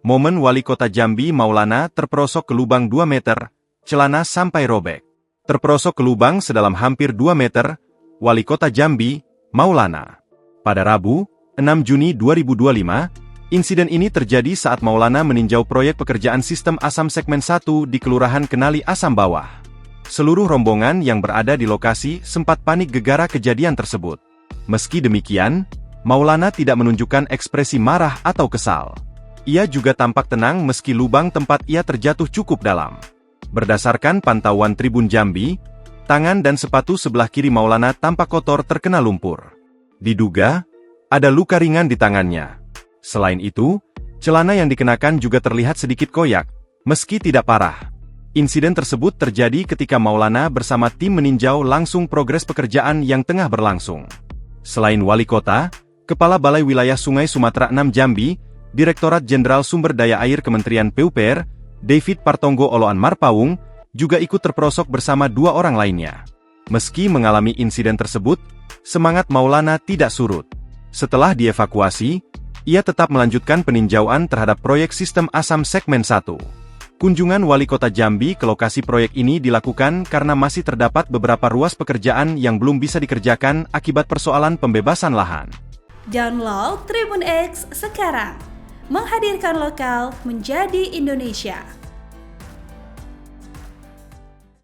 Momen Wali Kota Jambi Maulana terperosok ke lubang 2 meter, celana sampai robek. Terperosok ke lubang sedalam hampir 2 meter, Wali Kota Jambi, Maulana. Pada Rabu, 6 Juni 2025, insiden ini terjadi saat Maulana meninjau proyek pekerjaan sistem asam segmen 1 di Kelurahan Kenali Asam Bawah. Seluruh rombongan yang berada di lokasi sempat panik gegara kejadian tersebut. Meski demikian, Maulana tidak menunjukkan ekspresi marah atau kesal. Ia juga tampak tenang meski lubang tempat ia terjatuh cukup dalam. Berdasarkan pantauan Tribun Jambi, tangan dan sepatu sebelah kiri Maulana tampak kotor terkena lumpur. Diduga, ada luka ringan di tangannya. Selain itu, celana yang dikenakan juga terlihat sedikit koyak, meski tidak parah. Insiden tersebut terjadi ketika Maulana bersama tim meninjau langsung progres pekerjaan yang tengah berlangsung. Selain Wali Kota, Kepala Balai Wilayah Sungai Sumatera 6 Jambi, Direktorat Jenderal Sumber Daya Air Kementerian PUPR, David Partonggo Oloan Marpaung, juga ikut terperosok bersama 2 orang lainnya. Meski mengalami insiden tersebut, semangat Maulana tidak surut. Setelah dievakuasi, ia tetap melanjutkan peninjauan terhadap proyek sistem asam segmen 1. Kunjungan Wali Kota Jambi ke lokasi proyek ini dilakukan karena masih terdapat beberapa ruas pekerjaan yang belum bisa dikerjakan akibat persoalan pembebasan lahan. Download Tribun X sekarang, menghadirkan lokal menjadi Indonesia.